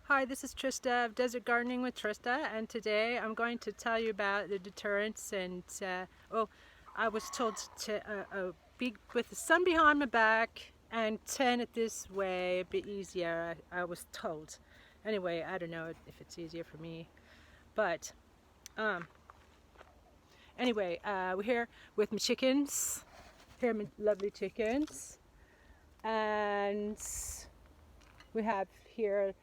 Hi, this is Trista of Desert Gardening with Trista, and today I'm going to tell you about the deterrents. And I was told to be with the sun behind my back and turn it this way a bit easier. I was told. Anyway, I don't know if it's easier for me, but anyway, we're here with my chickens. Here are my lovely chickens, and we have here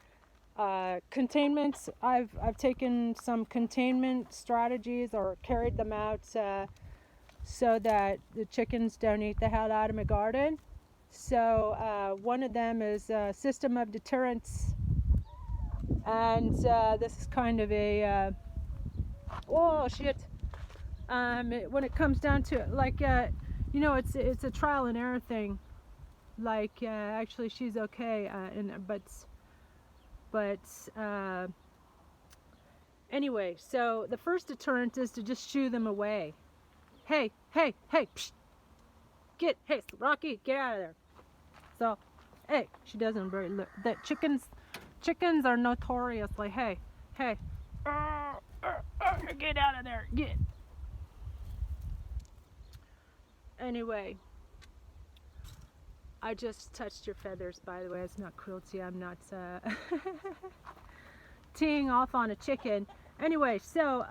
containment. I've taken some containment strategies or carried them out so that the chickens don't eat the hell out of my garden. So one of them is a system of deterrents, and this is kind of a oh shit. When it comes down to it, like it's a trial and error thing. Like actually, she's okay, but anyway, so the first deterrent is to just shoo them away. Hey, psh, hey, Rocky, get out of there. So, hey, she doesn't very look. The chickens are notoriously, hey, get out of there, get. Anyway, I just touched your feathers, by the way. It's not cruelty. I'm not teeing off on a chicken. Anyway, so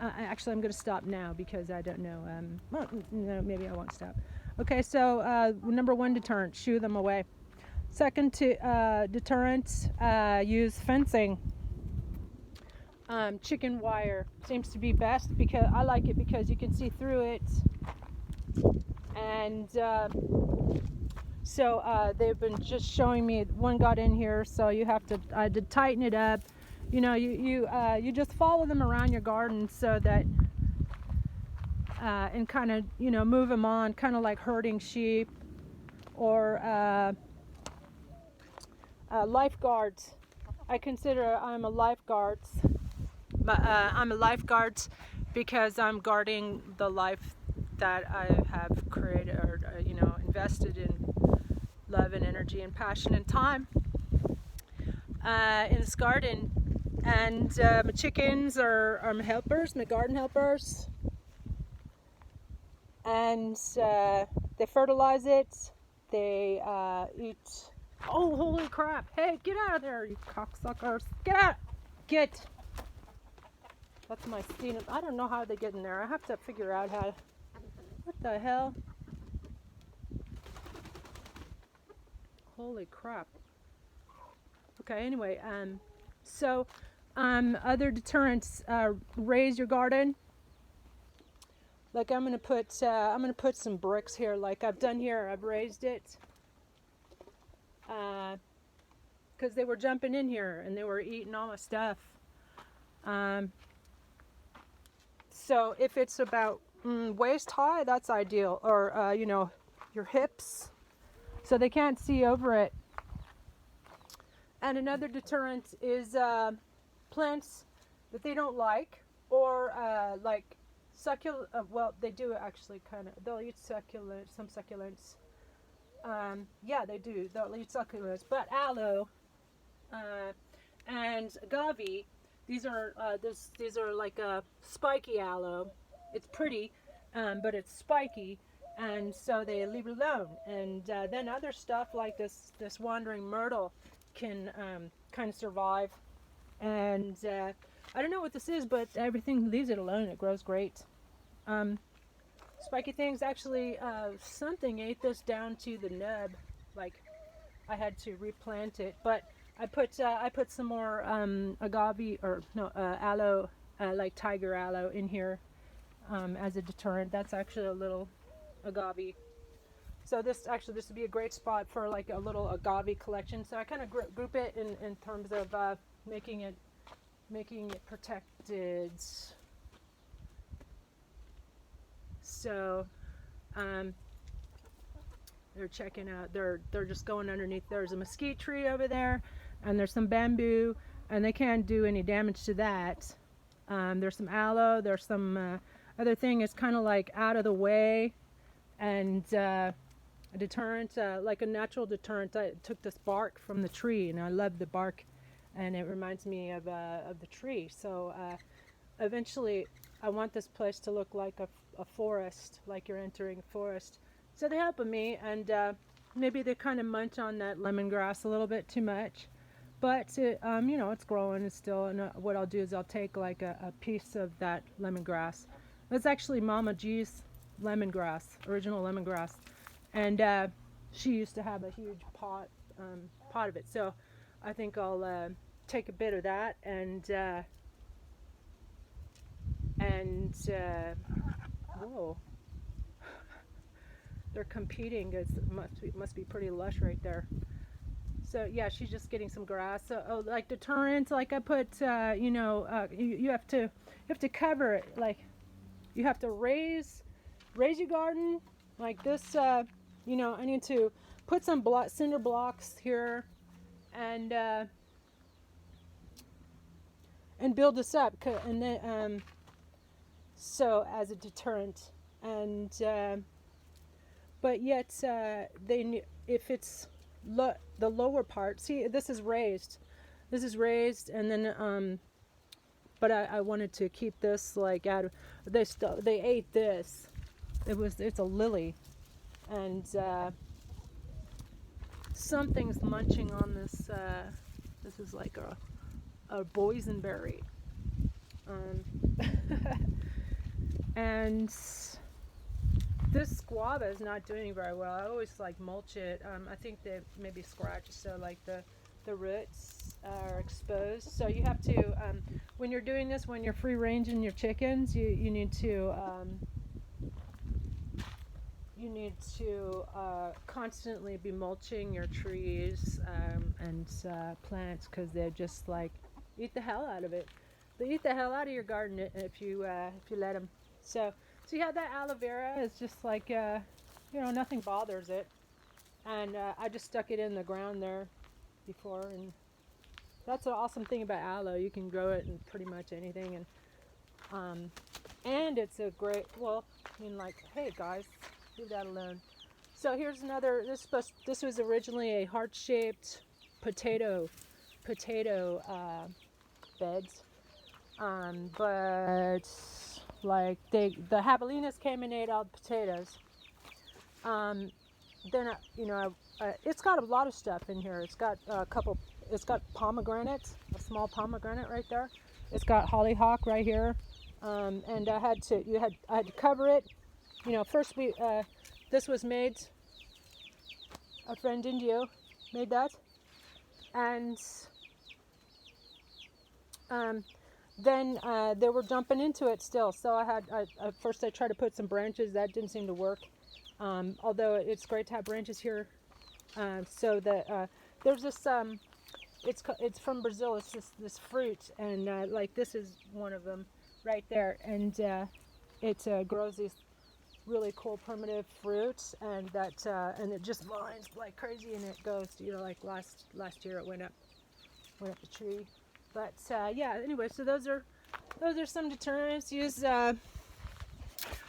actually I'm going to stop now because I don't know. Well, no, maybe I won't stop. Okay, so number one deterrent, shoo them away. Second deterrent, use fencing. Chicken wire seems to be best because I like it because you can see through it. And so they've been just showing me, one got in here, so you have to, I did tighten it up. You know, you just follow them around your garden so that, and kind of, you know, move them on, kind of like herding sheep or lifeguards. I consider I'm a lifeguard. I'm a lifeguard because I'm guarding the life that I have created or invested in love and energy and passion and time in this garden. And my chickens are my helpers, my garden helpers, and they fertilize it, they eat. Oh, holy crap, hey, get out of there, you cocksuckers, get. That's my steam. I don't know how they get in there. I have to figure out how. What the hell? Holy crap. Okay, anyway, so other deterrents, raise your garden. Like I'm gonna put some bricks here, like I've done here. I've raised it because they were jumping in here and they were eating all my stuff. So if it's about waist high, that's ideal, or your hips, so they can't see over it. And another deterrent is plants that they don't like, or like succulent. Well, they do actually kind of. They'll eat succulents. Some succulents. Yeah, they do. They'll eat succulents. But aloe and agave. These are like a spiky aloe. It's pretty, but it's spiky, and so they leave it alone. And then other stuff like this wandering myrtle can kind of survive. And I don't know what this is, but everything leaves it alone. It grows great. Spiky things, actually, something ate this down to the nub. Like I had to replant it, but I put some more agave or no aloe, like tiger aloe, in here as a deterrent. That's actually a little agave. So this would be a great spot for like a little agave collection. So I kind of group it in terms of making it protected. So they're checking out. They're just going underneath. There's a mesquite tree over there, and there's some bamboo, and they can't do any damage to that. There's some aloe. There's some other thing is kind of like out of the way, and a deterrent, like a natural deterrent. I took this bark from the tree, and I love the bark, and it reminds me of the tree. So eventually, I want this place to look like a forest, like you're entering a forest. So they help me, and maybe they kind of munch on that lemongrass a little bit too much. But you know, it's growing and still. And what I'll do is I'll take like a piece of that lemongrass. That's actually Mama G's lemongrass, original lemongrass, and she used to have a huge pot of it. So I think I'll take a bit of that and whoa, they're competing. It must be pretty lush right there. So yeah, she's just getting some grass. So like deterrent, like I put, you know, you have to cover it. Like you have to raise your garden like this. You know, I need to put some cinder blocks here, and build this up, and then so as a deterrent, and but yet if it's the lower part. See, this is raised, and then but I wanted to keep this like out of. They ate this. It's a lily, and something's munching on this. This is like a boysenberry, and this guava is not doing very well. I always like mulch it. I think they maybe scratched, so like the roots are exposed. So you have to, when you're doing this, when you're free ranging your chickens, you need to constantly be mulching your trees and plants, because they're just like eat the hell out of it. They eat the hell out of your garden if you let them. So you have that aloe vera. It's just like you know, nothing bothers it, and I just stuck it in the ground there before, and that's the awesome thing about aloe. You can grow it in pretty much anything, and it's a great. Well, I mean, like, hey guys, leave that alone. So here's another. This was originally a heart-shaped potato beds, but like the javelinas came and ate all the potatoes. Then you know, it's got a lot of stuff in here. It's got a couple. It's got pomegranates, a small pomegranate right there. It's got hollyhock right here, and I had to cover it. You know, first this was made. A friend Indio made that, and then they were jumping into it still. So at first I tried to put some branches. That didn't seem to work. Although it's great to have branches here. So that there's this. It's from Brazil. It's this fruit, and like this is one of them right there, and it grows these really cool primitive fruits, and it just vines like crazy, and it goes. You know, like last year it went up the tree. But yeah, anyway, so those are some deterrents used.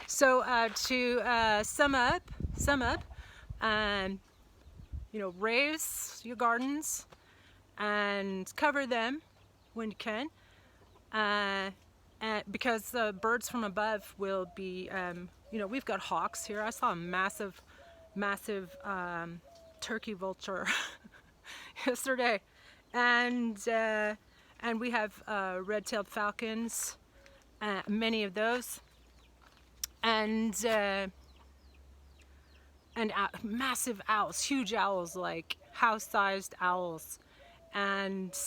So to sum up, you know, raise your gardens and cover them when you can, and because the birds from above will be, you know, we've got hawks here. I saw a massive turkey vulture yesterday, and we have red-tailed falcons, many of those, and massive owls, huge owls, like house-sized owls, and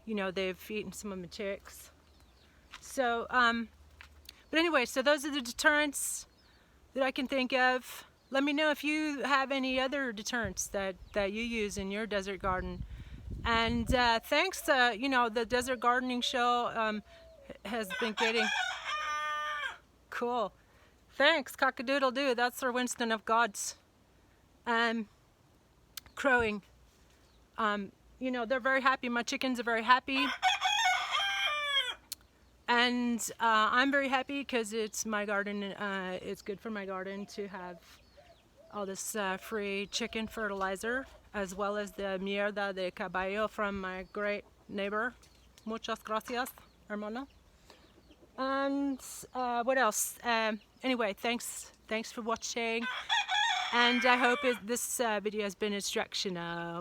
you know, they've eaten some of my chicks. So, but anyway, so those are the deterrents that I can think of. Let me know if you have any other deterrents that you use in your desert garden. And thanks, you know, the Desert Gardening Show has been getting cool. Thanks, cock-a-doodle-doo. That's Sir Winston of God's crowing. You know, they're very happy. My chickens are very happy. And I'm very happy because it's my garden. It's good for my garden to have all this free chicken fertilizer, as well as the mierda de caballo from my great neighbor. Muchas gracias, hermano. And what else? Anyway, thanks for watching, and I hope this video has been instructional.